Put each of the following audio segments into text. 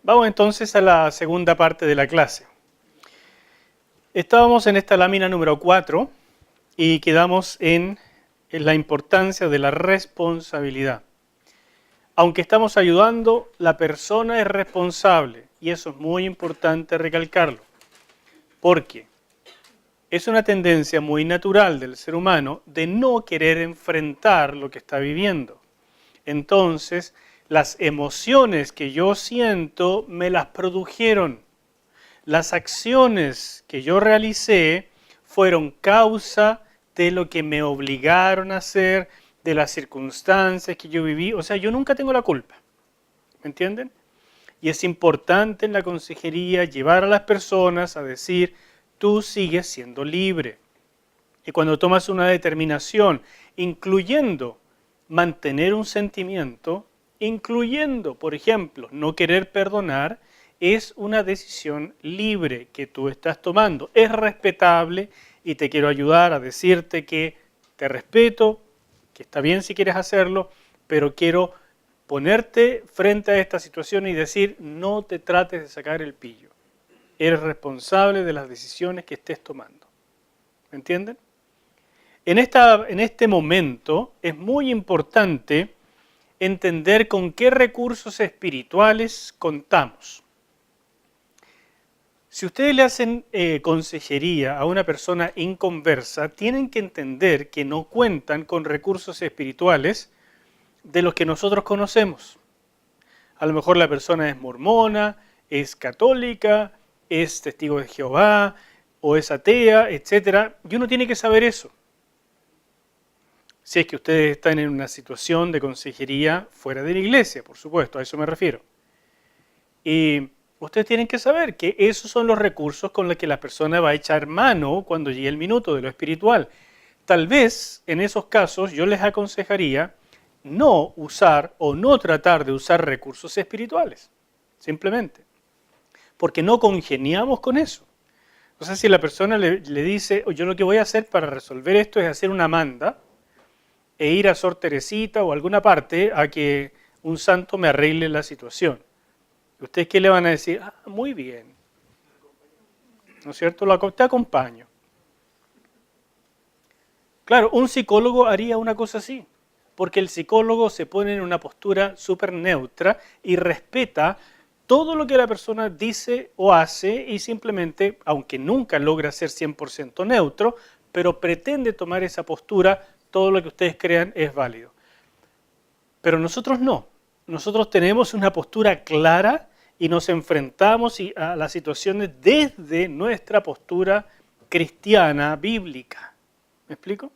Vamos entonces a la segunda parte de la clase. Estábamos en esta lámina número 4 y quedamos en la importancia de la responsabilidad. Aunque estamos ayudando, la persona es responsable y eso es muy importante recalcarlo, porque es una tendencia muy natural del ser humano de no querer enfrentar lo que está viviendo. Entonces, las emociones que yo siento me las produjeron. Las acciones que yo realicé fueron causa de lo que me obligaron a hacer, de las circunstancias que yo viví. O sea, yo nunca tengo la culpa. ¿Me entienden? Y es importante en la consejería llevar a las personas a decir, tú sigues siendo libre. Y cuando tomas una determinación, incluyendo mantener un sentimiento, incluyendo, por ejemplo, no querer perdonar, es una decisión libre que tú estás tomando. Es respetable y te quiero ayudar a decirte que te respeto, que está bien si quieres hacerlo, pero quiero ponerte frente a esta situación y decir, no te trates de sacar el pillo. Eres responsable de las decisiones que estés tomando. ¿Me entienden? En este momento es muy importante entender con qué recursos espirituales contamos. Si ustedes le hacen consejería a una persona inconversa, tienen que entender que no cuentan con recursos espirituales de los que nosotros conocemos. A lo mejor la persona es mormona, es católica, es testigo de Jehová o es atea, etc. Y uno tiene que saber eso. Si es que ustedes están en una situación de consejería fuera de la iglesia, por supuesto, a eso me refiero. Y ustedes tienen que saber que esos son los recursos con los que la persona va a echar mano cuando llegue el minuto de lo espiritual. Tal vez en esos casos yo les aconsejaría no usar o no tratar de usar recursos espirituales, simplemente, porque no congeniamos con eso. O sea, si la persona le dice, yo lo que voy a hacer para resolver esto es hacer una manda, e ir a Sor Teresita o alguna parte a que un santo me arregle la situación. ¿Ustedes qué le van a decir? Ah, muy bien. ¿No es cierto? Te acompaño. Claro, un psicólogo haría una cosa así, porque el psicólogo se pone en una postura súper neutra y respeta todo lo que la persona dice o hace y simplemente, aunque nunca logra ser 100% neutro, pero pretende tomar esa postura, todo lo que ustedes crean es válido. Pero nosotros no. Nosotros tenemos una postura clara y nos enfrentamos a las situaciones desde nuestra postura cristiana, bíblica. ¿Me explico?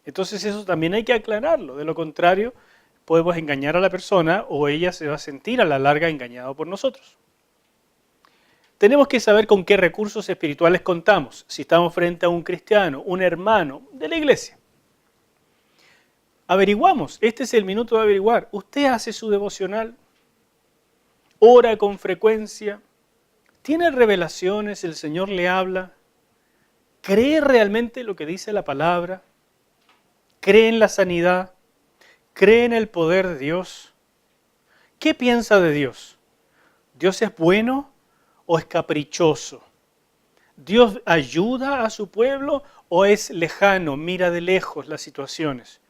Entonces eso también hay que aclararlo. De lo contrario, podemos engañar a la persona o ella se va a sentir a la larga engañada por nosotros. Tenemos que saber con qué recursos espirituales contamos. Si estamos frente a un cristiano, un hermano de la iglesia. Averiguamos, este es el minuto de averiguar. ¿Usted hace su devocional? ¿Ora con frecuencia? ¿Tiene revelaciones? ¿El Señor le habla? ¿Cree realmente lo que dice la palabra? ¿Cree en la sanidad? ¿Cree en el poder de Dios? ¿Qué piensa de Dios? ¿Dios es bueno o es caprichoso? ¿Dios ayuda a su pueblo o es lejano, mira de lejos las situaciones?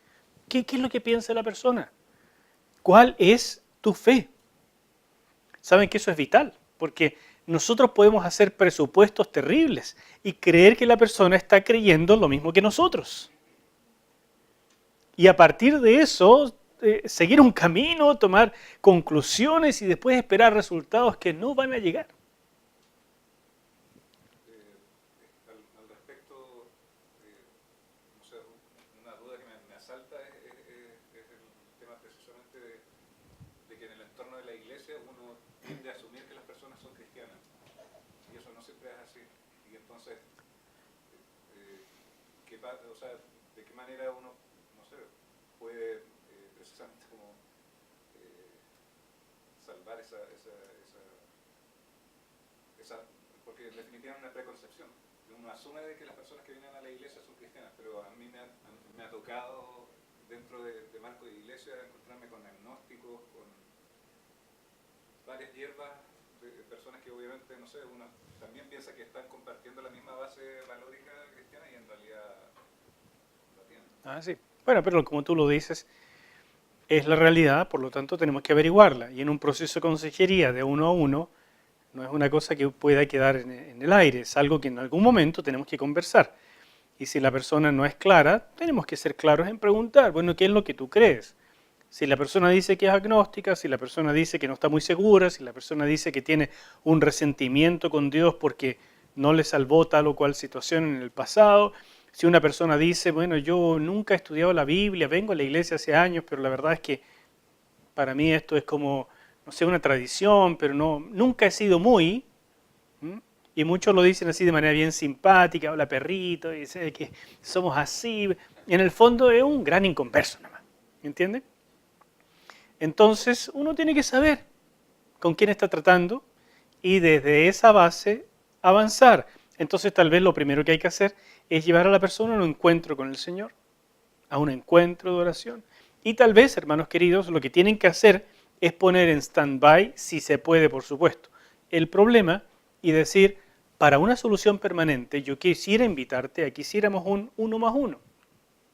¿Qué es lo que piensa la persona? ¿Cuál es tu fe? Saben que eso es vital, porque nosotros podemos hacer presupuestos terribles y creer que la persona está creyendo lo mismo que nosotros. Y a partir de eso, seguir un camino, tomar conclusiones y después esperar resultados que no van a llegar. Al respecto, no sé, una duda que me asalta es el tema precisamente de que en el entorno de la iglesia uno tiende a asumir que las personas son cristianas y eso no siempre es así. Y entonces, o sea, ¿de qué manera uno, no sé, puede precisamente como salvar esa, porque en definitiva es una preconcepción. Uno asume de que las personas que vienen a la iglesia son cristianas, pero a mí me ha tocado dentro de marco de iglesia encontrarme con agnósticos, con varias hierbas de personas que obviamente, no sé, uno también piensa que están compartiendo la misma base valórica cristiana y en realidad no tienen. Ah, sí. Bueno, pero como tú lo dices, es la realidad, por lo tanto tenemos que averiguarla. Y en un proceso de consejería de uno a uno, no es una cosa que pueda quedar en el aire, es algo que en algún momento tenemos que conversar. Y si la persona no es clara, tenemos que ser claros en preguntar, bueno, ¿qué es lo que tú crees? Si la persona dice que es agnóstica, si la persona dice que no está muy segura, si la persona dice que tiene un resentimiento con Dios porque no le salvó tal o cual situación en el pasado, si una persona dice, bueno, yo nunca he estudiado la Biblia, vengo a la iglesia hace años, pero la verdad es que para mí esto es como, no sé, una tradición, pero no, nunca he sido muy, ¿m? Y muchos lo dicen así de manera bien simpática, hola perrito, y dice que somos así, y en el fondo es un gran inconverso nomás, ¿entiende? Entonces uno tiene que saber con quién está tratando y desde esa base avanzar. Entonces tal vez lo primero que hay que hacer es llevar a la persona a un encuentro con el Señor, a un encuentro de oración. Y tal vez, hermanos queridos, lo que tienen que hacer es poner en stand-by, si se puede, por supuesto, el problema y decir, para una solución permanente, yo quisiera invitarte a que hiciéramos un 1+1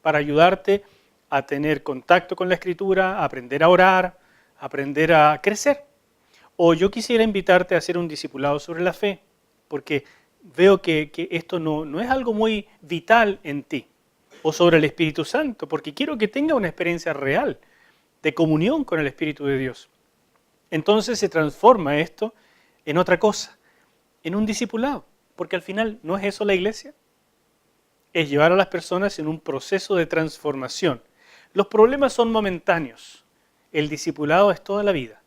para ayudarte a tener contacto con la Escritura, a aprender a orar, a aprender a crecer. O yo quisiera invitarte a hacer un discipulado sobre la fe, porque veo que esto no es algo muy vital en ti. O sobre el Espíritu Santo, porque quiero que tenga una experiencia real de comunión con el Espíritu de Dios. Entonces se transforma esto en otra cosa, en un discipulado, porque al final no es eso la iglesia, es llevar a las personas en un proceso de transformación. Los problemas son momentáneos, el discipulado es toda la vida.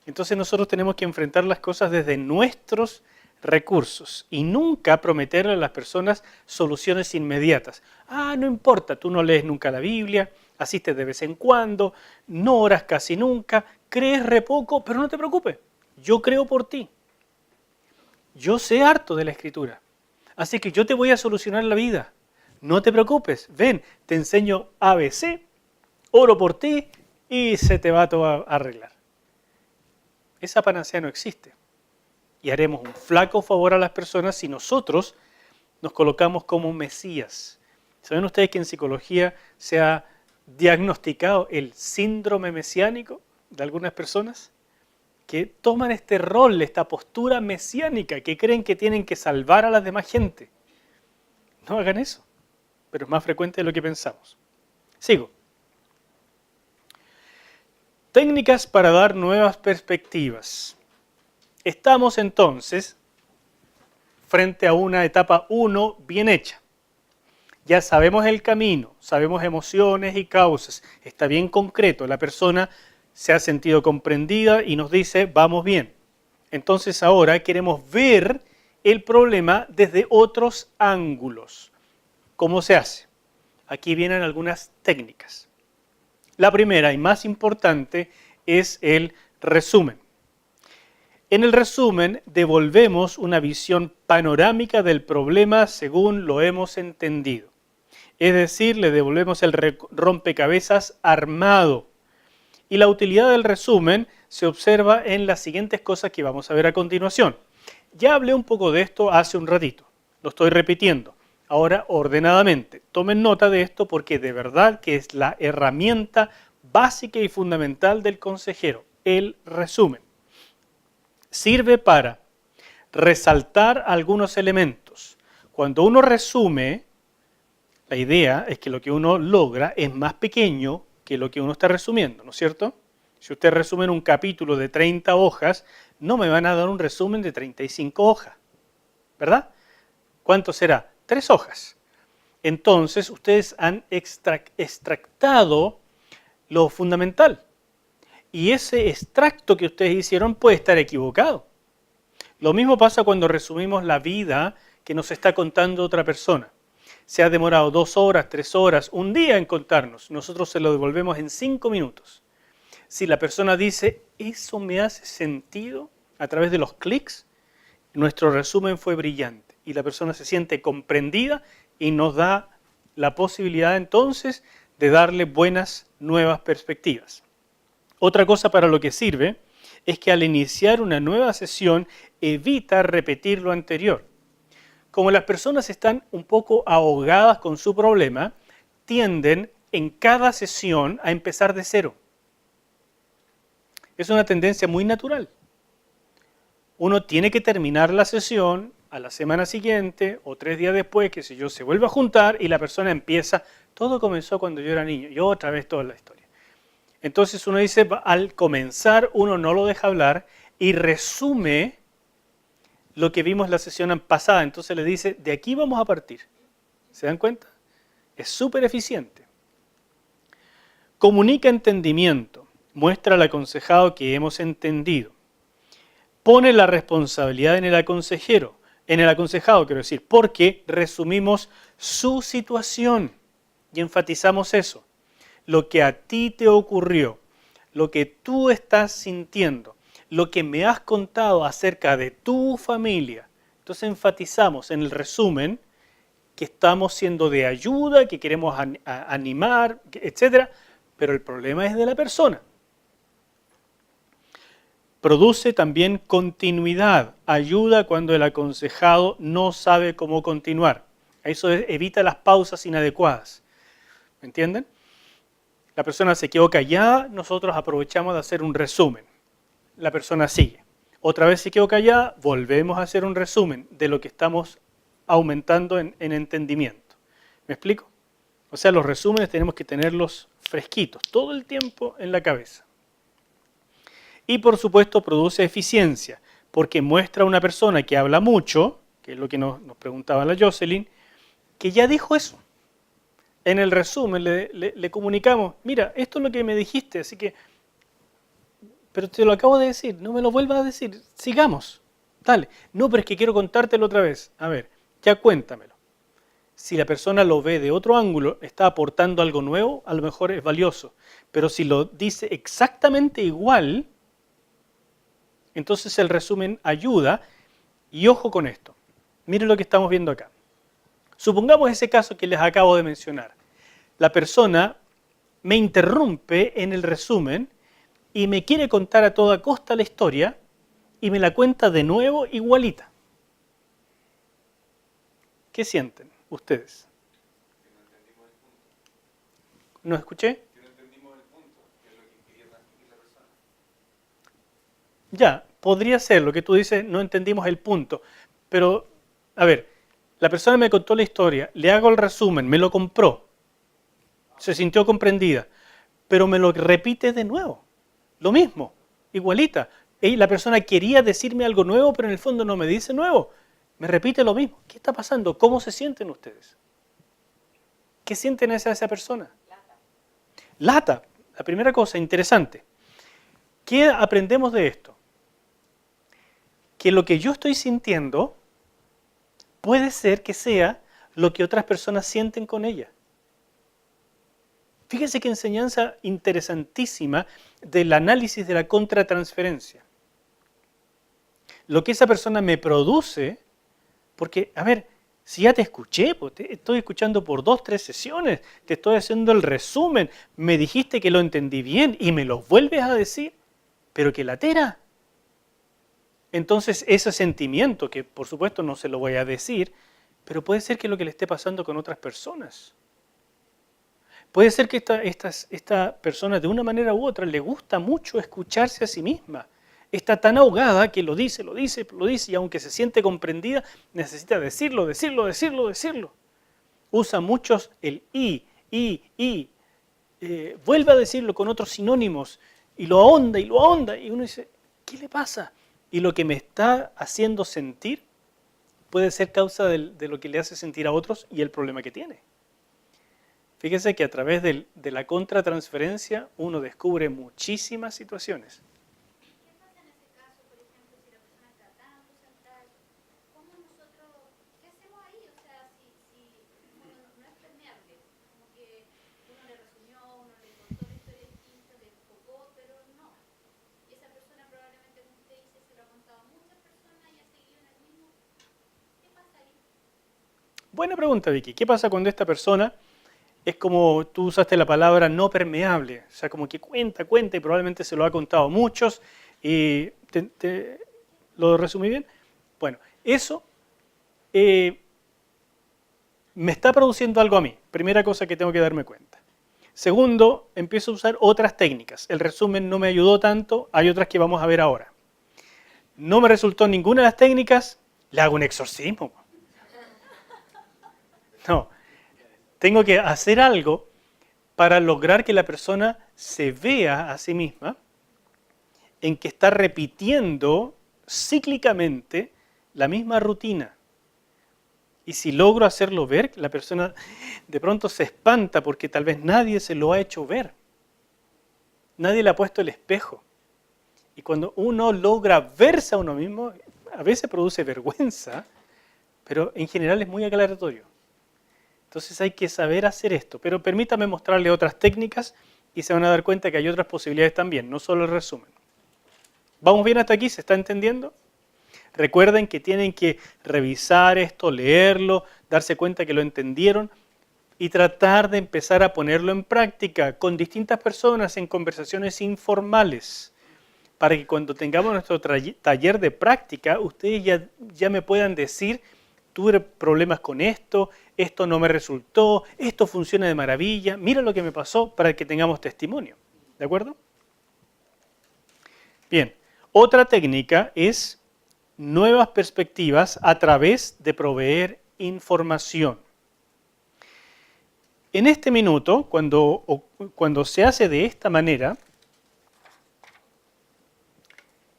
Entonces nosotros tenemos que enfrentar las cosas desde nuestros recursos y nunca prometerle a las personas soluciones inmediatas. Ah, no importa, tú no lees nunca la Biblia, asistes de vez en cuando, no oras casi nunca, crees re poco, pero no te preocupes, yo creo por ti. Yo sé harto de la Escritura, así que yo te voy a solucionar la vida. No te preocupes, ven, te enseño ABC, oro por ti y se te va todo a arreglar. Esa panacea no existe. Y haremos un flaco favor a las personas si nosotros nos colocamos como mesías. ¿Saben ustedes que en psicología se ha diagnosticado el síndrome mesiánico de algunas personas? Que toman este rol, esta postura mesiánica, que creen que tienen que salvar a la demás gente. No hagan eso, pero es más frecuente de lo que pensamos. Sigo. Técnicas para dar nuevas perspectivas. Estamos entonces frente a una etapa 1 bien hecha. Ya sabemos el camino, sabemos emociones y causas, está bien concreto, la persona se ha sentido comprendida y nos dice, vamos bien. Entonces ahora queremos ver el problema desde otros ángulos. ¿Cómo se hace? Aquí vienen algunas técnicas. La primera y más importante es el resumen. En el resumen devolvemos una visión panorámica del problema según lo hemos entendido. Es decir, le devolvemos el rompecabezas armado. Y la utilidad del resumen se observa en las siguientes cosas que vamos a ver a continuación. Ya hablé un poco de esto hace un ratito, lo estoy repitiendo. Ahora ordenadamente, tomen nota de esto porque de verdad que es la herramienta básica y fundamental del consejero, el resumen. Sirve para resaltar algunos elementos. Cuando uno resume, la idea es que lo que uno logra es más pequeño que lo que uno está resumiendo, ¿no es cierto? Si usted resume un capítulo de 30 hojas, no me van a dar un resumen de 35 hojas, ¿verdad? ¿Cuánto será? 3 hojas. Entonces, ustedes han extractado lo fundamental. Y ese extracto que ustedes hicieron puede estar equivocado. Lo mismo pasa cuando resumimos la vida que nos está contando otra persona. Se ha demorado 2 horas, 3 horas, un día en contarnos. Nosotros se lo devolvemos en 5 minutos. Si la persona dice, eso me hace sentido a través de los clics, nuestro resumen fue brillante. Y la persona se siente comprendida y nos da la posibilidad entonces de darle buenas, nuevas perspectivas. Otra cosa para lo que sirve es que al iniciar una nueva sesión evita repetir lo anterior. Como las personas están un poco ahogadas con su problema, tienden en cada sesión a empezar de cero. Es una tendencia muy natural. Uno tiene que terminar la sesión a la semana siguiente o 3 días después, que si yo se vuelve a juntar y la persona empieza, todo comenzó cuando yo era niño, y otra vez toda la historia. Entonces uno dice, al comenzar uno no lo deja hablar y resume lo que vimos la sesión pasada. Entonces le dice, de aquí vamos a partir. ¿Se dan cuenta? Es súper eficiente. Comunica entendimiento. Muestra al aconsejado que hemos entendido. Pone la responsabilidad en el aconsejado, quiero decir, porque resumimos su situación y enfatizamos eso. Lo que a ti te ocurrió, lo que tú estás sintiendo, lo que me has contado acerca de tu familia. Entonces enfatizamos en el resumen que estamos siendo de ayuda, que queremos animar, etc. Pero el problema es de la persona. Produce también continuidad, ayuda cuando el aconsejado no sabe cómo continuar. Eso evita las pausas inadecuadas. ¿Me entienden? La persona se quedó callada, nosotros aprovechamos de hacer un resumen. La persona sigue. Otra vez se quedó callada, volvemos a hacer un resumen de lo que estamos aumentando en entendimiento. ¿Me explico? O sea, los resúmenes tenemos que tenerlos fresquitos, todo el tiempo en la cabeza. Y por supuesto produce eficiencia, porque muestra a una persona que habla mucho, que es lo que nos preguntaba la Jocelyn, que ya dijo eso. En el resumen le comunicamos, mira, esto es lo que me dijiste, así que, pero te lo acabo de decir, no me lo vuelvas a decir, sigamos, dale. No, pero es que quiero contártelo otra vez. A ver, ya cuéntamelo. Si la persona lo ve de otro ángulo, está aportando algo nuevo, a lo mejor es valioso. Pero si lo dice exactamente igual, entonces el resumen ayuda. Y ojo con esto, miren lo que estamos viendo acá. Supongamos ese caso que les acabo de mencionar. La persona me interrumpe en el resumen y me quiere contar a toda costa la historia y me la cuenta de nuevo igualita. ¿Qué sienten ustedes? Que no entendimos el punto. ¿No escuché? Que no entendimos el punto, que es lo que quería transmitir la persona. Ya, podría ser lo que tú dices, no entendimos el punto. Pero, a ver, la persona me contó la historia, le hago el resumen, me lo compró, se sintió comprendida, pero me lo repite de nuevo. Lo mismo, igualita. Y la persona quería decirme algo nuevo, pero en el fondo no me dice nuevo. Me repite lo mismo. ¿Qué está pasando? ¿Cómo se sienten ustedes? ¿Qué sienten hacia esa persona? Lata. La primera cosa, interesante. ¿Qué aprendemos de esto? Que lo que yo estoy sintiendo puede ser que sea lo que otras personas sienten con ella. Fíjense qué enseñanza interesantísima del análisis de la contratransferencia. Lo que esa persona me produce, porque, a ver, si ya te escuché, pues te estoy escuchando por 2, 3 sesiones, te estoy haciendo el resumen, me dijiste que lo entendí bien y me lo vuelves a decir, pero que latera. Entonces ese sentimiento, que por supuesto no se lo voy a decir, pero puede ser que es lo que le esté pasando con otras personas. Puede ser que esta persona de una manera u otra le gusta mucho escucharse a sí misma. Está tan ahogada que lo dice, y aunque se siente comprendida, necesita decirlo. Usa muchos el vuelve a decirlo con otros sinónimos y lo ahonda y uno dice, ¿qué le pasa? Y lo que me está haciendo sentir puede ser causa de lo que le hace sentir a otros y el problema que tiene. Fíjese que a través de la contratransferencia uno descubre muchísimas situaciones. ¿Qué pasa en ese caso, por ejemplo, si la persona está tan autocentrada? ¿Cómo nosotros, qué hacemos ahí? O sea, si uno no es permeable, como que uno le resumió, uno le contó la historia distinta, le enfocó, pero no. Y esa persona probablemente, como usted dice, se lo ha contado a muchas personas y ha seguido en el mismo. ¿Qué pasa ahí? Buena pregunta, Vicky. ¿Qué pasa cuando esta persona es como tú usaste la palabra no permeable? O sea, como que cuenta y probablemente se lo ha contado a muchos ¿Lo resumí bien? Bueno, eso me está produciendo algo a mí. Primera cosa que tengo que darme cuenta. Segundo, empiezo a usar otras técnicas. El resumen no me ayudó tanto, hay otras que vamos a ver ahora. No me resultó ninguna de las técnicas, le hago un exorcismo. No, tengo que hacer algo para lograr que la persona se vea a sí misma en que está repitiendo cíclicamente la misma rutina. Y si logro hacerlo ver, la persona de pronto se espanta porque tal vez nadie se lo ha hecho ver. Nadie le ha puesto el espejo. Y cuando uno logra verse a uno mismo, a veces produce vergüenza, pero en general es muy aclaratorio. Entonces hay que saber hacer esto. Pero permítame mostrarle otras técnicas y se van a dar cuenta que hay otras posibilidades también, no solo el resumen. ¿Vamos bien hasta aquí? ¿Se está entendiendo? Recuerden que tienen que revisar esto, leerlo, darse cuenta que lo entendieron y tratar de empezar a ponerlo en práctica con distintas personas en conversaciones informales para que cuando tengamos nuestro taller de práctica, ustedes ya me puedan decir, tuve problemas con esto no me resultó, esto funciona de maravilla, mira lo que me pasó para que tengamos testimonio. ¿De acuerdo? Bien, otra técnica es nuevas perspectivas a través de proveer información. En este minuto, cuando se hace de esta manera,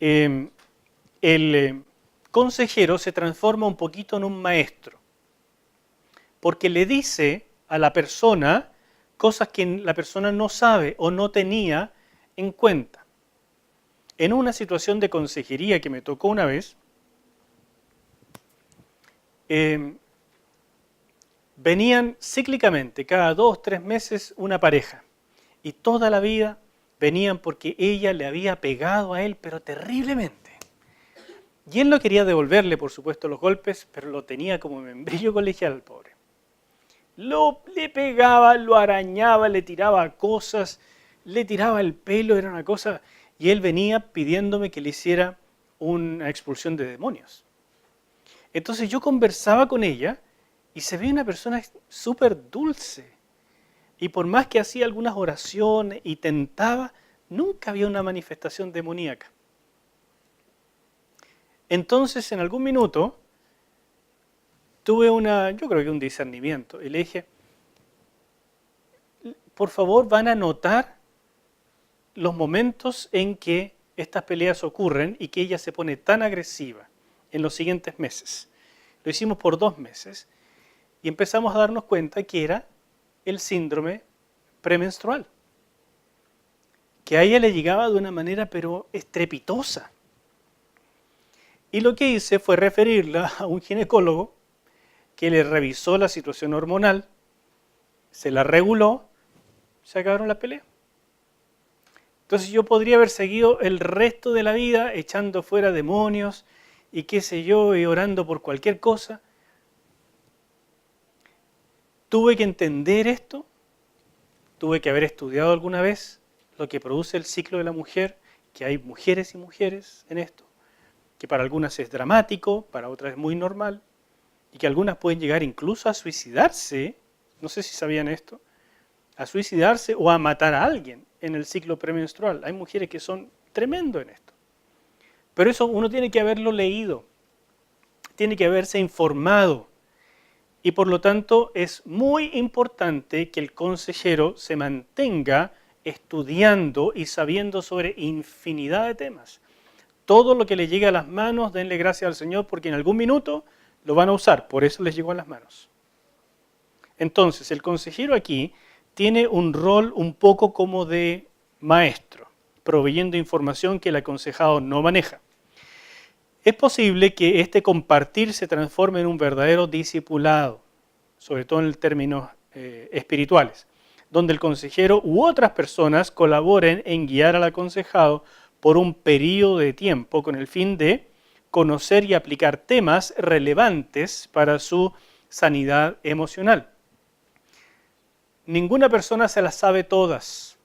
el consejero se transforma un poquito en un maestro, porque le dice a la persona cosas que la persona no sabe o no tenía en cuenta. En una situación de consejería que me tocó una vez, venían cíclicamente, cada 2 o 3 meses, una pareja. Y toda la vida venían porque ella le había pegado a él, pero terriblemente. Y él no quería devolverle, por supuesto, los golpes, pero lo tenía como membrillo colegial al pobre. Le pegaba, lo arañaba, le tiraba cosas, le tiraba el pelo, era una cosa... Y él venía pidiéndome que le hiciera una expulsión de demonios. Entonces yo conversaba con ella y se ve una persona súper dulce. Y por más que hacía algunas oraciones y tentaba, nunca había una manifestación demoníaca. Entonces en algún minuto tuve yo creo que un discernimiento. Y le dije, por favor van a notar los momentos en que estas peleas ocurren y que ella se pone tan agresiva en los siguientes meses. Lo hicimos por 2 meses y empezamos a darnos cuenta que era el síndrome premenstrual, que a ella le llegaba de una manera pero estrepitosa. Y lo que hice fue referirla a un ginecólogo que le revisó la situación hormonal, se la reguló, se acabaron las peleas. Entonces yo podría haber seguido el resto de la vida echando fuera demonios y qué sé yo, y orando por cualquier cosa. Tuve que entender esto, tuve que haber estudiado alguna vez lo que produce el ciclo de la mujer, que hay mujeres y mujeres en esto, que para algunas es dramático, para otras es muy normal, y que algunas pueden llegar incluso a suicidarse, no sé si sabían esto, a suicidarse o a matar a alguien en el ciclo premenstrual. Hay mujeres que son tremendo en esto. Pero eso uno tiene que haberlo leído, tiene que haberse informado. Y por lo tanto es muy importante que el consejero se mantenga estudiando y sabiendo sobre infinidad de temas. Todo lo que le llegue a las manos, denle gracias al Señor porque en algún minuto lo van a usar, por eso les llegó a las manos. Entonces, el consejero aquí tiene un rol un poco como de maestro, proveyendo información que el aconsejado no maneja. Es posible que este compartir se transforme en un verdadero discipulado, sobre todo en términos espirituales, donde el consejero u otras personas colaboren en guiar al aconsejado por un periodo de tiempo con el fin de conocer y aplicar temas relevantes para su sanidad emocional. Ninguna persona se las sabe todas.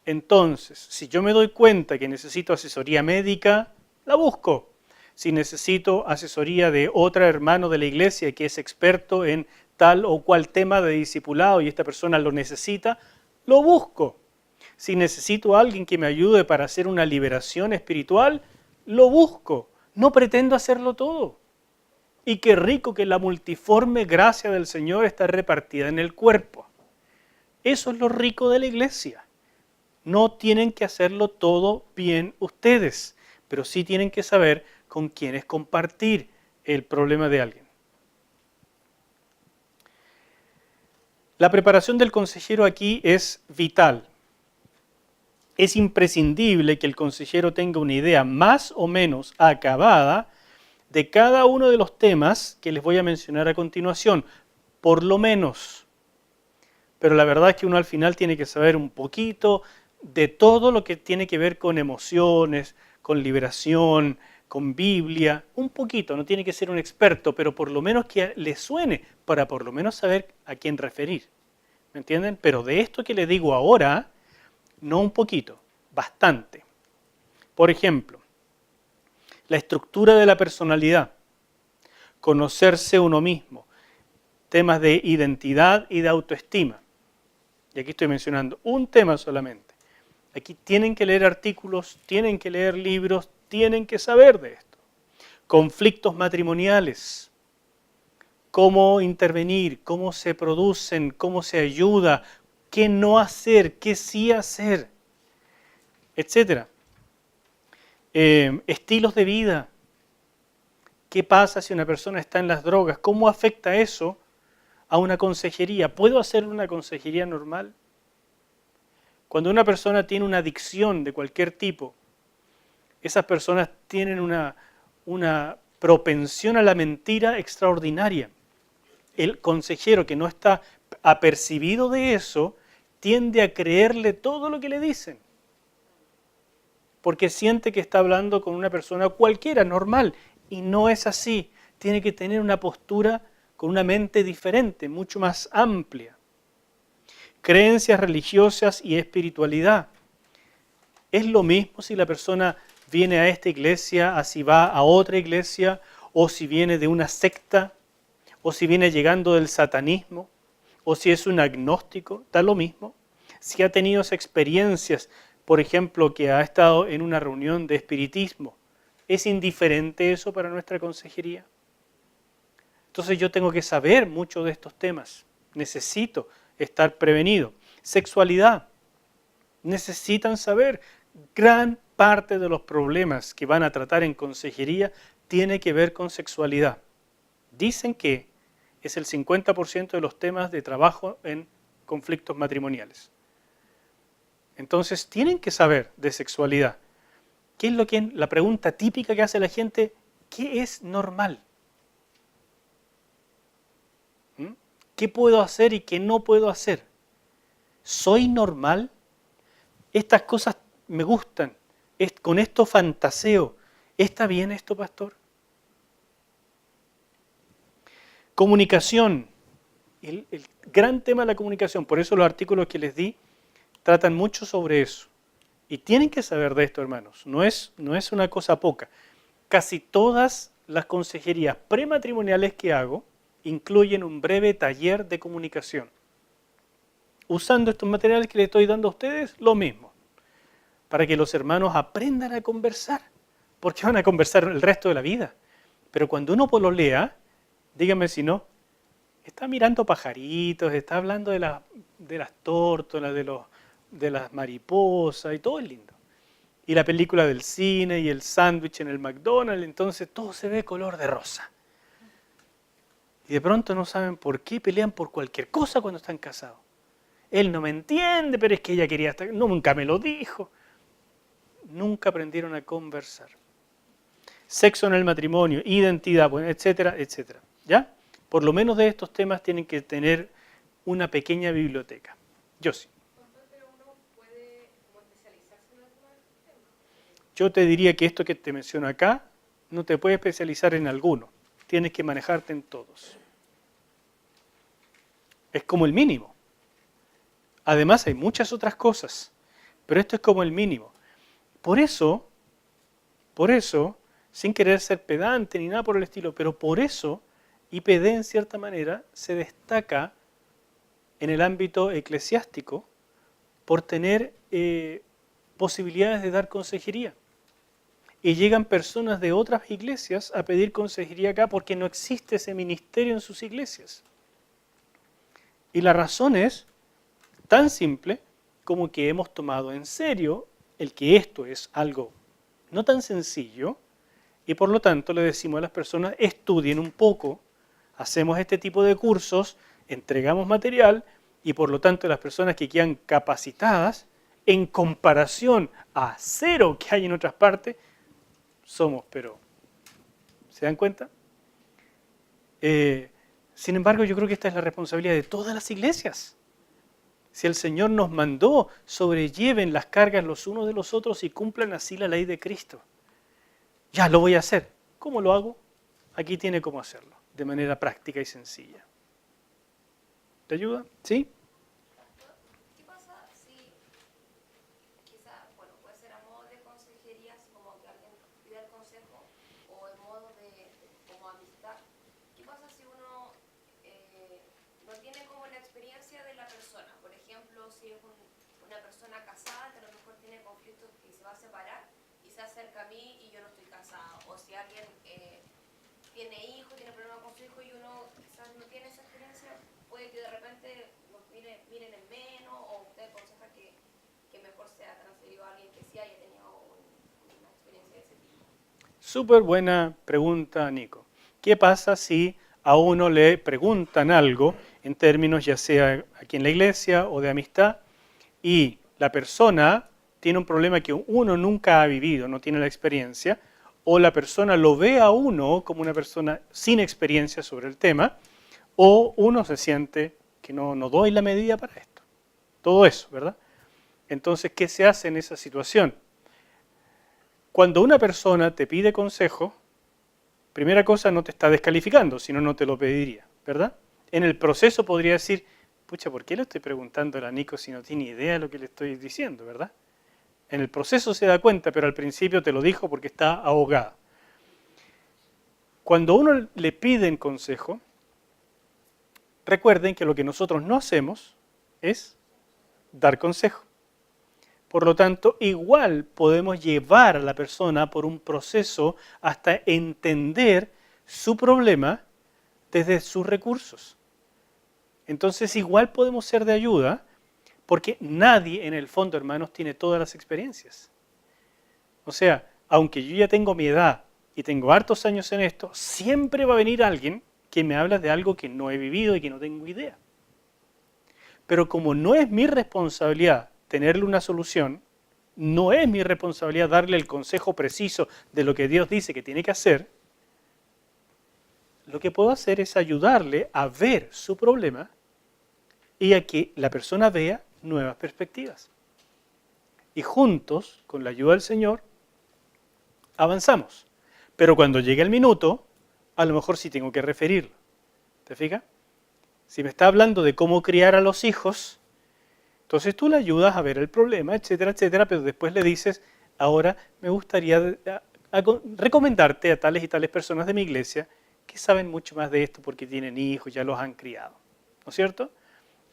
Entonces, si yo me doy cuenta que necesito asesoría médica, la busco. Si necesito asesoría de otro hermano de la iglesia que es experto en tal o cual tema de discipulado y esta persona lo necesita, lo busco. Si necesito a alguien que me ayude para hacer una liberación espiritual, lo busco. No pretendo hacerlo todo. Y qué rico que la multiforme gracia del Señor está repartida en el cuerpo. Eso es lo rico de la iglesia. No tienen que hacerlo todo bien ustedes, pero sí tienen que saber con quiénes compartir el problema de alguien. La preparación del consejero aquí es vital. Es imprescindible que el consejero tenga una idea más o menos acabada de cada uno de los temas que les voy a mencionar a continuación, por lo menos. Pero la verdad es que uno al final tiene que saber un poquito de todo lo que tiene que ver con emociones, con liberación, con Biblia, un poquito, no tiene que ser un experto, pero por lo menos que le suene, para por lo menos saber a quién referir. ¿Me entienden? Pero de esto que les digo ahora, no un poquito, bastante. Por ejemplo, la estructura de la personalidad, conocerse uno mismo, temas de identidad y de autoestima. Y aquí estoy mencionando un tema solamente. Aquí tienen que leer artículos, tienen que leer libros, tienen que saber de esto. Conflictos matrimoniales, cómo intervenir, cómo se producen, cómo se ayuda, qué no hacer, qué sí hacer, etc. Estilos de vida. ¿Qué pasa si una persona está en las drogas? ¿Cómo afecta eso a una consejería? ¿Puedo hacer una consejería normal? Cuando una persona tiene una adicción de cualquier tipo, esas personas tienen una propensión a la mentira extraordinaria. El consejero que no está apercibido de eso tiende a creerle todo lo que le dicen, porque siente que está hablando con una persona cualquiera, normal, y no es así. Tiene que tener una postura con una mente diferente, mucho más amplia. Creencias religiosas y espiritualidad. Es lo mismo si la persona viene a esta iglesia, así va a otra iglesia, o si viene de una secta, o si viene llegando del satanismo, o si es un agnóstico, da lo mismo. Si ha tenido experiencias, por ejemplo, que ha estado en una reunión de espiritismo, ¿es indiferente eso para nuestra consejería? Entonces yo tengo que saber mucho de estos temas. Necesito estar prevenido. Sexualidad. Necesitan saber. Gran parte de los problemas que van a tratar en consejería tiene que ver con sexualidad. Dicen que es el 50% de los temas de trabajo en conflictos matrimoniales. Entonces tienen que saber de sexualidad. ¿Qué es lo que la pregunta típica que hace la gente? ¿Qué es normal? ¿Qué puedo hacer y qué no puedo hacer? ¿Soy normal? Estas cosas me gustan. Con esto fantaseo. ¿Está bien esto, pastor? Comunicación. El gran tema de la comunicación. Por eso los artículos que les di tratan mucho sobre eso. Y tienen que saber de esto, hermanos. No es una cosa poca. Casi todas las consejerías prematrimoniales que hago incluyen un breve taller de comunicación. Usando estos materiales que les estoy dando a ustedes, lo mismo. Para que los hermanos aprendan a conversar. Porque van a conversar el resto de la vida. Pero cuando uno pololea, díganme si no, está mirando pajaritos, está hablando de las tórtolas, de las mariposas y todo es lindo. Y la película del cine y el sándwich en el McDonald's, entonces todo se ve color de rosa. Y de pronto no saben por qué pelean por cualquier cosa cuando están casados. Él no me entiende, pero es que ella quería estar, nunca me lo dijo. Nunca aprendieron a conversar. Sexo en el matrimonio, identidad, etcétera, etcétera. ¿Ya? Por lo menos de estos temas tienen que tener una pequeña biblioteca. Yo sí. Pero uno puede como especializarse en alguno de estos temas. Yo te diría que esto que te menciono acá, no te puedes especializar en alguno. Tienes que manejarte en todos. Es como el mínimo. Además hay muchas otras cosas. Pero esto es como el mínimo. Por eso, sin querer ser pedante ni nada por el estilo, pero por eso IPD en cierta manera se destaca en el ámbito eclesiástico por tener posibilidades de dar consejería. Y llegan personas de otras iglesias a pedir consejería acá porque no existe ese ministerio en sus iglesias. Y la razón es tan simple como que hemos tomado en serio el que esto es algo no tan sencillo y por lo tanto le decimos a las personas estudien un poco, hacemos este tipo de cursos, entregamos material y por lo tanto las personas que quedan capacitadas en comparación a cero que hay en otras partes, somos, pero ¿se dan cuenta? Sin embargo, yo creo que esta es la responsabilidad de todas las iglesias. Si el Señor nos mandó, sobrelleven las cargas los unos de los otros y cumplan así la ley de Cristo. Ya lo voy a hacer. ¿Cómo lo hago? Aquí tiene cómo hacerlo, de manera práctica y sencilla. ¿Te ayuda? ¿Sí? ¿Qué pasa si, quizás, bueno, puede ser a modo de consejería, así como que alguien pide el consejo, o en modo de como amistad? ¿Qué pasa si uno no tiene como la experiencia de la persona? Por ejemplo, si es una persona casada que a lo mejor tiene conflictos que se va a separar y se acerca a mí y yo no estoy casada. O si alguien tiene hijos, tiene problemas con su hijo y uno quizás no tiene esa experiencia, puede que de repente nos miren en menos, o usted aconseja que mejor sea transferido a alguien que sí haya tenido una experiencia de ese tipo. Súper buena pregunta, Nico. ¿Qué pasa si a uno le preguntan algo en términos ya sea aquí en la iglesia o de amistad y la persona tiene un problema que uno nunca ha vivido, no tiene la experiencia, o la persona lo ve a uno como una persona sin experiencia sobre el tema, o uno se siente que no doy la medida para esto. Todo eso, ¿verdad? Entonces, ¿qué se hace en esa situación? Cuando una persona te pide consejo, primera cosa, no te está descalificando, si no, no te lo pediría, ¿verdad? En el proceso podría decir, pucha, ¿por qué le estoy preguntando a Nico si no tiene idea de lo que le estoy diciendo, ¿verdad? En el proceso se da cuenta, pero al principio te lo dijo porque está ahogada. Cuando uno le piden consejo, recuerden que lo que nosotros no hacemos es dar consejo. Por lo tanto, igual podemos llevar a la persona por un proceso hasta entender su problema desde sus recursos. Entonces, igual podemos ser de ayuda, porque nadie en el fondo, hermanos, tiene todas las experiencias. O sea, aunque yo ya tengo mi edad y tengo hartos años en esto, siempre va a venir alguien que me habla de algo que no he vivido y que no tengo idea. Pero como no es mi responsabilidad tenerle una solución, no es mi responsabilidad darle el consejo preciso de lo que Dios dice que tiene que hacer, lo que puedo hacer es ayudarle a ver su problema y a que la persona vea nuevas perspectivas. Y juntos, con la ayuda del Señor, avanzamos. Pero cuando llegue el minuto, a lo mejor sí tengo que referirlo. ¿Te fijas? Si me está hablando de cómo criar a los hijos, entonces tú le ayudas a ver el problema, etcétera, etcétera, pero después le dices, ahora me gustaría recomendarte a tales y tales personas de mi iglesia que saben mucho más de esto porque tienen hijos, ya los han criado. ¿No es cierto?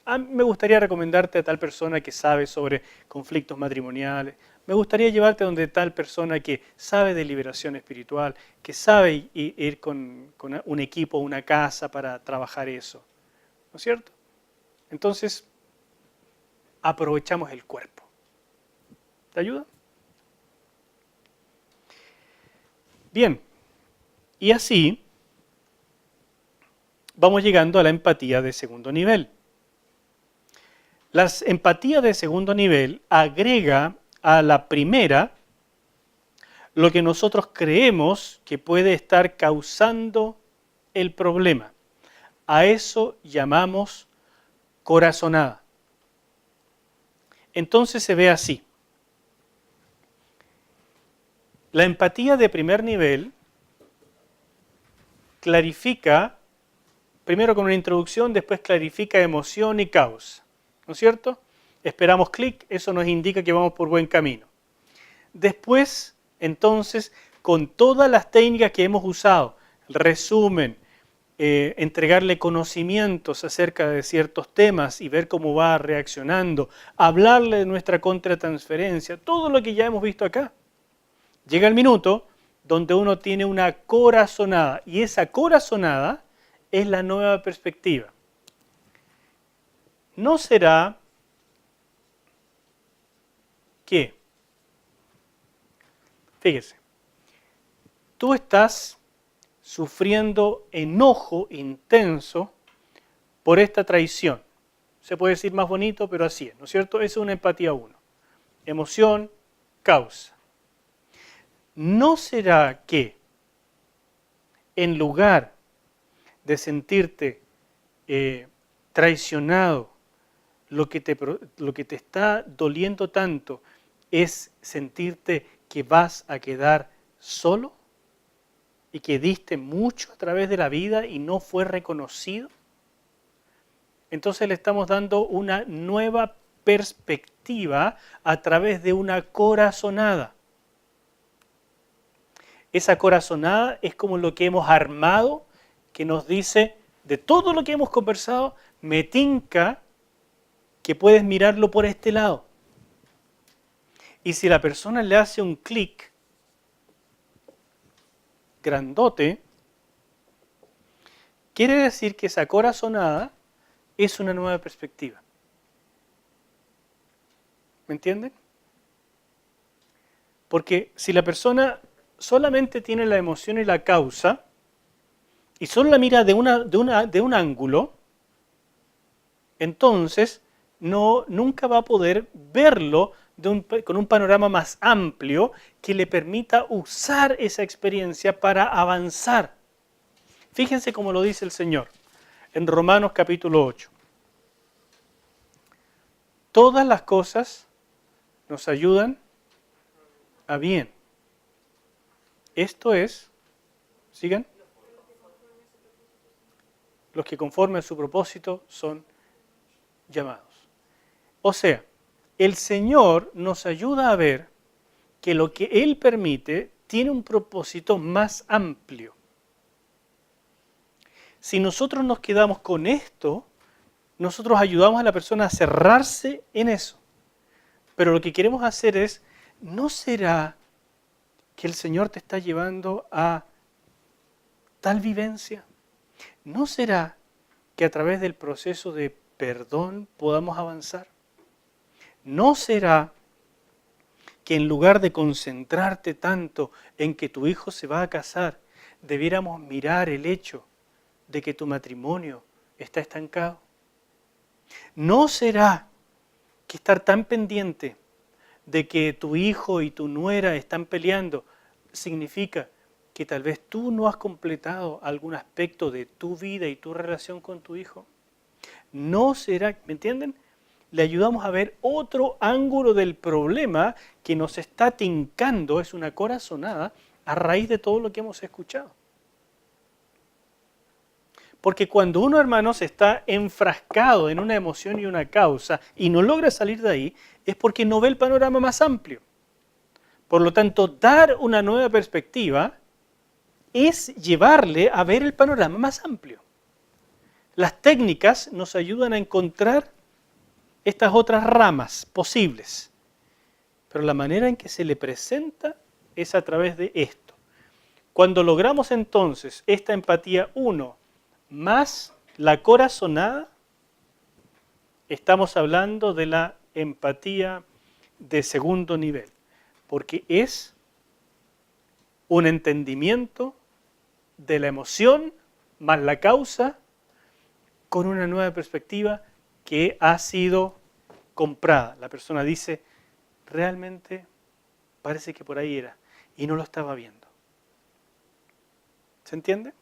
Me gustaría recomendarte a tal persona que sabe sobre conflictos matrimoniales. Me gustaría llevarte a donde tal persona que sabe de liberación espiritual, que sabe ir con un equipo, una casa para trabajar eso. ¿No es cierto? Entonces, aprovechamos el cuerpo. ¿Te ayuda? Bien. Y así vamos llegando a la empatía de segundo nivel. La empatía de segundo nivel agrega a la primera lo que nosotros creemos que puede estar causando el problema. A eso llamamos corazonada. Entonces se ve así. La empatía de primer nivel clarifica, primero con una introducción, después clarifica emoción y causa. ¿No es cierto? esperamos clic, eso nos indica que vamos por buen camino. Después, entonces, con todas las técnicas que hemos usado, resumen, entregarle conocimientos acerca de ciertos temas y ver cómo va reaccionando, hablarle de nuestra contratransferencia, todo lo que ya hemos visto acá. Llega el minuto donde uno tiene una corazonada, y esa corazonada es la nueva perspectiva. ¿No será que, fíjese, tú estás sufriendo enojo intenso por esta traición? Se puede decir más bonito, pero así es, ¿no es cierto? Eso es una empatía 1. Emoción, causa. ¿No será que en lugar de sentirte traicionado, lo que te está doliendo tanto es sentirte que vas a quedar solo y que diste mucho a través de la vida y no fue reconocido? Entonces le estamos dando una nueva perspectiva a través de una corazonada. Esa corazonada es como lo que hemos armado, que nos dice, de todo lo que hemos conversado, me tinca que puedes mirarlo por este lado. Y si la persona le hace un clic grandote, quiere decir que esa corazonada es una nueva perspectiva. ¿Me entienden? Porque si la persona solamente tiene la emoción y la causa, y solo la mira de un ángulo, entonces nunca va a poder verlo con un panorama más amplio que le permita usar esa experiencia para avanzar. Fíjense cómo lo dice el Señor en Romanos capítulo 8. Todas las cosas nos ayudan a bien. Esto es, ¿sigan? Los que conforme a su propósito son llamados. O sea, el Señor nos ayuda a ver que lo que Él permite tiene un propósito más amplio. Si nosotros nos quedamos con esto, nosotros ayudamos a la persona a cerrarse en eso. Pero lo que queremos hacer es, ¿no será que el Señor te está llevando a tal vivencia? ¿No será que a través del proceso de perdón podamos avanzar? ¿No será que en lugar de concentrarte tanto en que tu hijo se va a casar, debiéramos mirar el hecho de que tu matrimonio está estancado? ¿No será que estar tan pendiente de que tu hijo y tu nuera están peleando significa que tal vez tú no has completado algún aspecto de tu vida y tu relación con tu hijo? ¿No será, me entienden? Le ayudamos a ver otro ángulo del problema que nos está tincando, es una corazonada, a raíz de todo lo que hemos escuchado. Porque cuando uno, hermanos, está enfrascado en una emoción y una causa y no logra salir de ahí, es porque no ve el panorama más amplio. Por lo tanto, dar una nueva perspectiva es llevarle a ver el panorama más amplio. Las técnicas nos ayudan a encontrar estas otras ramas posibles, pero la manera en que se le presenta es a través de esto. Cuando logramos entonces esta empatía 1 más la corazonada, estamos hablando de la empatía de segundo nivel, porque es un entendimiento de la emoción más la causa con una nueva perspectiva que ha sido comprada. La persona dice, realmente parece que por ahí era y no lo estaba viendo. ¿Se entiende?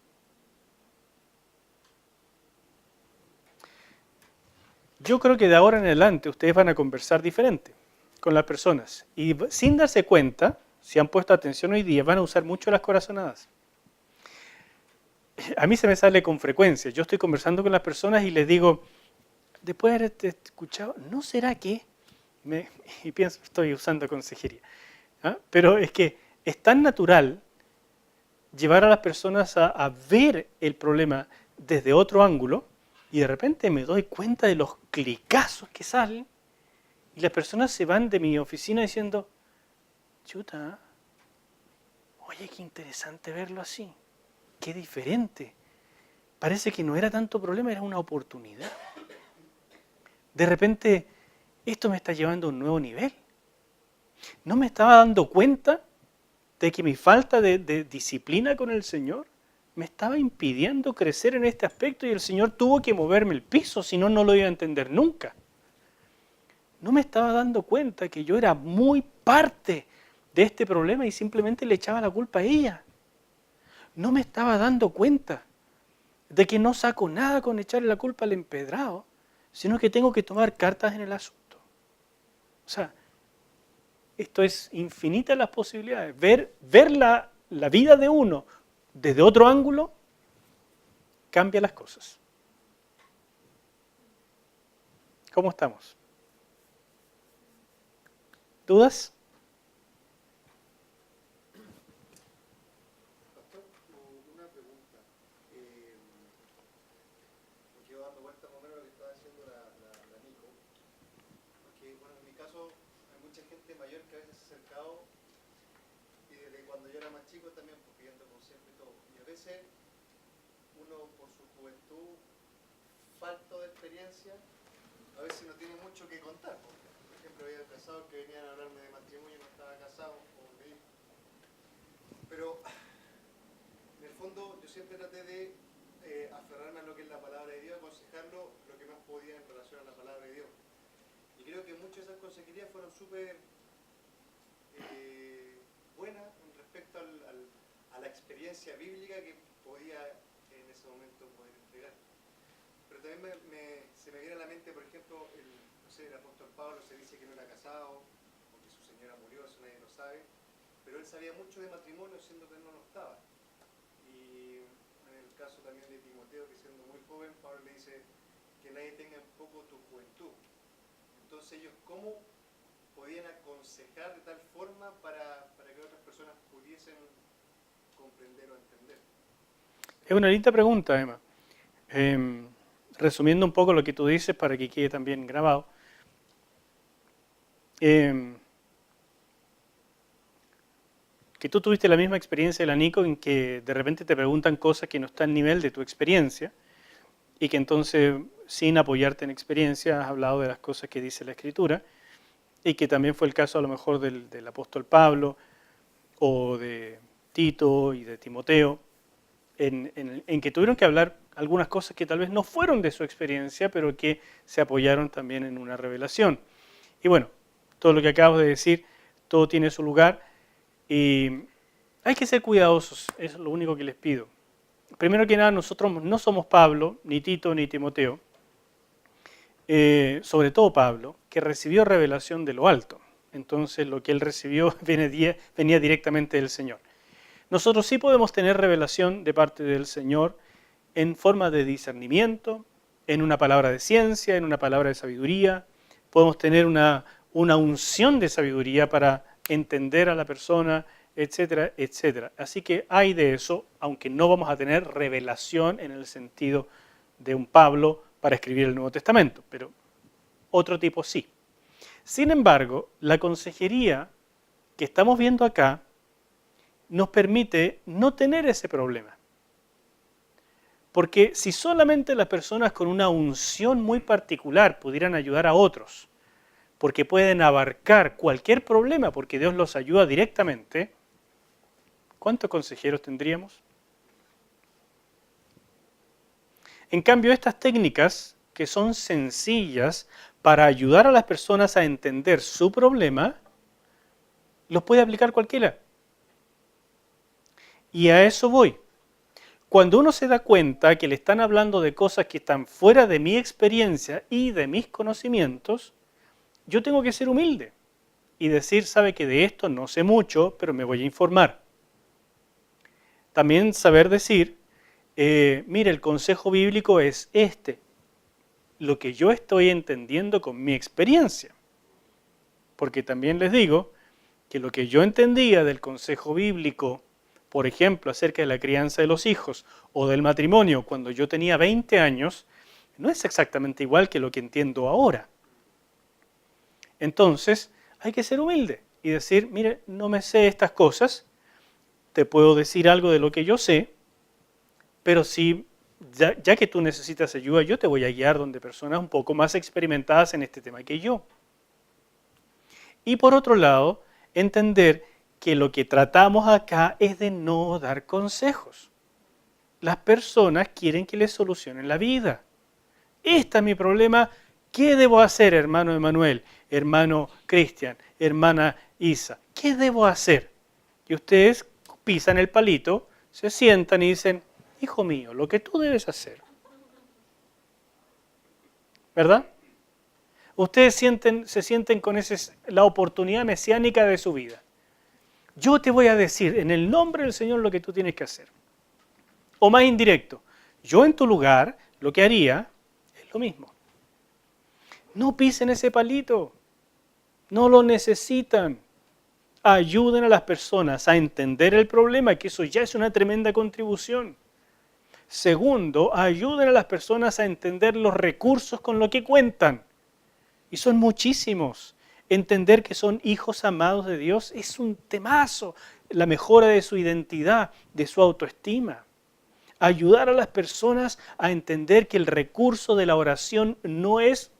Yo creo que de ahora en adelante ustedes van a conversar diferente con las personas y sin darse cuenta, si han puesto atención hoy día, van a usar mucho las corazonadas. A mí se me sale con frecuencia. Yo estoy conversando con las personas y les digo, después de haberte escuchado, ¿no será que? y pienso, estoy usando consejería. ¿Ah? Pero es que es tan natural llevar a las personas a ver el problema desde otro ángulo y de repente me doy cuenta de los clicazos que salen y las personas se van de mi oficina diciendo, chuta, oye, qué interesante verlo así, qué diferente. Parece que no era tanto problema, era una oportunidad. De repente, esto me está llevando a un nuevo nivel. No me estaba dando cuenta de que mi falta de disciplina con el Señor me estaba impidiendo crecer en este aspecto y el Señor tuvo que moverme el piso, si no, no lo iba a entender nunca. No me estaba dando cuenta que yo era muy parte de este problema y simplemente le echaba la culpa a ella. No me estaba dando cuenta de que no saco nada con echarle la culpa al empedrado, sino que tengo que tomar cartas en el asunto. O sea, esto es infinitas las posibilidades. Ver la vida de uno desde otro ángulo cambia las cosas. ¿Cómo estamos? ¿Dudas? Pastor, una pregunta. Me quedo dando vuelta más o menos lo que estaba haciendo la Nico. Porque, bueno, en mi caso, hay mucha gente mayor que a veces se ha acercado, y desde cuando yo era más chico también, porque yo ando consciente y todo. Y a veces, uno por su juventud, falto de experiencia, a veces no tiene mucho que contar. Por ejemplo, había casados que venían a hablarme de matrimonio y no estaba casado, o de hijos. Pero en el fondo yo siempre traté de aferrarme a lo que es la palabra de Dios, aconsejarlo lo que más podía en relación a la palabra de Dios. Y creo que muchas de esas consejerías fueron súper buenas en respecto a la experiencia bíblica que podía en ese momento poder entregar. Pero también se me viene a la mente, por ejemplo, el apóstol Pablo se dice que no era casado, o que su señora murió, eso nadie lo sabe, pero él sabía mucho de matrimonio siendo que él no lo estaba. Y en el caso también de Timoteo, que siendo muy joven, Pablo le dice que nadie tenga en poco tu juventud. Entonces ellos, ¿cómo podían aconsejar de tal forma para que otras personas pudiesen comprender o entender? Es una linda pregunta, Emma. Resumiendo un poco lo que tú dices para que quede también grabado. Que tú tuviste la misma experiencia de la Nico en que de repente te preguntan cosas que no están al nivel de tu experiencia y que entonces sin apoyarte en experiencia has hablado de las cosas que dice la Escritura y que también fue el caso a lo mejor del apóstol Pablo o de Tito y de Timoteo en que tuvieron que hablar algunas cosas que tal vez no fueron de su experiencia pero que se apoyaron también en una revelación. Y bueno, todo lo que acabo de decir, todo tiene su lugar. Y hay que ser cuidadosos, es lo único que les pido. Primero que nada, nosotros no somos Pablo, ni Tito, ni Timoteo, sobre todo Pablo, que recibió revelación de lo alto. Entonces lo que él recibió venía directamente del Señor. Nosotros sí podemos tener revelación de parte del Señor en forma de discernimiento, en una palabra de ciencia, en una palabra de sabiduría. Podemos tener una unción de sabiduría para entender a la persona, etcétera, etcétera. Así que hay de eso, aunque no vamos a tener revelación en el sentido de un Pablo para escribir el Nuevo Testamento, pero otro tipo sí. Sin embargo, la consejería que estamos viendo acá nos permite no tener ese problema. Porque si solamente las personas con una unción muy particular pudieran ayudar a otros, porque pueden abarcar cualquier problema, porque Dios los ayuda directamente, ¿cuántos consejeros tendríamos? En cambio, estas técnicas, que son sencillas para ayudar a las personas a entender su problema, los puede aplicar cualquiera. Y a eso voy. Cuando uno se da cuenta que le están hablando de cosas que están fuera de mi experiencia y de mis conocimientos, yo tengo que ser humilde y decir, sabe que de esto no sé mucho, pero me voy a informar. También saber decir, mire, el consejo bíblico es este, lo que yo estoy entendiendo con mi experiencia. Porque también les digo que lo que yo entendía del consejo bíblico, por ejemplo, acerca de la crianza de los hijos o del matrimonio cuando yo tenía 20 años, no es exactamente igual que lo que entiendo ahora. Entonces, hay que ser humilde y decir, mire, no me sé estas cosas, te puedo decir algo de lo que yo sé, pero si, ya que tú necesitas ayuda, yo te voy a guiar donde personas un poco más experimentadas en este tema que yo. Y por otro lado, entender que lo que tratamos acá es de no dar consejos. Las personas quieren que les solucionen la vida. Este es mi problema. ¿Qué debo hacer, hermano Emanuel, hermano Cristian, hermana Isa? ¿Qué debo hacer? Y ustedes pisan el palito, se sientan y dicen, hijo mío, lo que tú debes hacer. ¿Verdad? Ustedes se sienten con la oportunidad mesiánica de su vida. Yo te voy a decir en el nombre del Señor lo que tú tienes que hacer. O más indirecto, yo en tu lugar lo que haría es lo mismo. No pisen ese palito, no lo necesitan. Ayuden a las personas a entender el problema, que eso ya es una tremenda contribución. Segundo, ayuden a las personas a entender los recursos con los que cuentan. Y son muchísimos. Entender que son hijos amados de Dios es un temazo. La mejora de su identidad, de su autoestima. Ayudar a las personas a entender que el recurso de la oración no es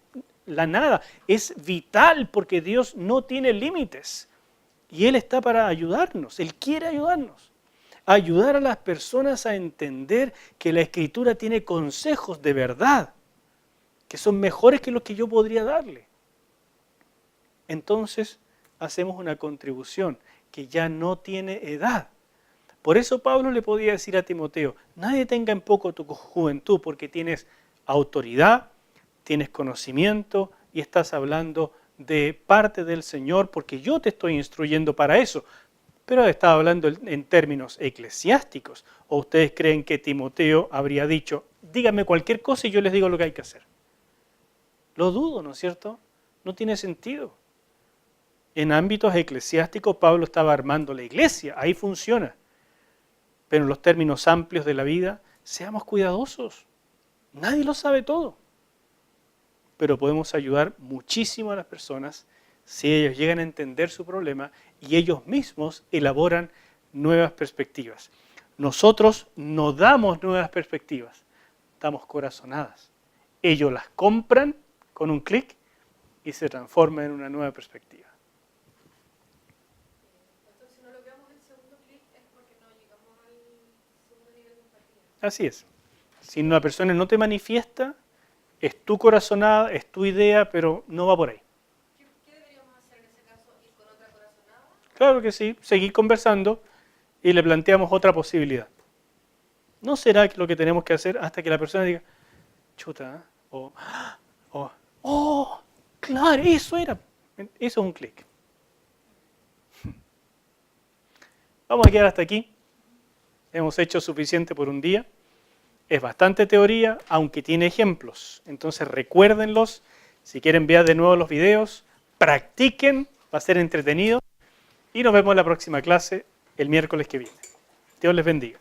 la nada, es vital porque Dios no tiene límites. Y Él está para ayudarnos, Él quiere ayudarnos. Ayudar a las personas a entender que la Escritura tiene consejos de verdad, que son mejores que los que yo podría darle. Entonces hacemos una contribución que ya no tiene edad. Por eso Pablo le podía decir a Timoteo, nadie tenga en poco tu juventud porque tienes autoridad, tienes conocimiento y estás hablando de parte del Señor porque yo te estoy instruyendo para eso. Pero estaba hablando en términos eclesiásticos. ¿O ustedes creen que Timoteo habría dicho, díganme cualquier cosa y yo les digo lo que hay que hacer? Lo dudo, ¿no es cierto? No tiene sentido. En ámbitos eclesiásticos Pablo estaba armando la iglesia, ahí funciona. Pero en los términos amplios de la vida, seamos cuidadosos. Nadie lo sabe todo. Pero podemos ayudar muchísimo a las personas si ellos llegan a entender su problema y ellos mismos elaboran nuevas perspectivas. Nosotros no damos nuevas perspectivas, damos corazonadas. Ellos las compran con un clic y se transforman en una nueva perspectiva. Entonces, si no logramos el segundo clic es porque no llegamos al segundo nivel de empatía. Así es. Si una persona no te manifiesta, es tu corazonada, es tu idea, pero no va por ahí. ¿Qué deberíamos hacer en ese caso? ¿Ir con otra corazonada? Claro que sí, seguir conversando y le planteamos otra posibilidad. ¿No será lo que tenemos que hacer hasta que la persona diga, chuta, oh, claro, eso era? Eso es un clic. Vamos a quedar hasta aquí. Hemos hecho suficiente por un día. Es bastante teoría, aunque tiene ejemplos. Entonces recuérdenlos. Si quieren ver de nuevo los videos, practiquen, va a ser entretenido. Y nos vemos en la próxima clase el miércoles que viene. Dios les bendiga.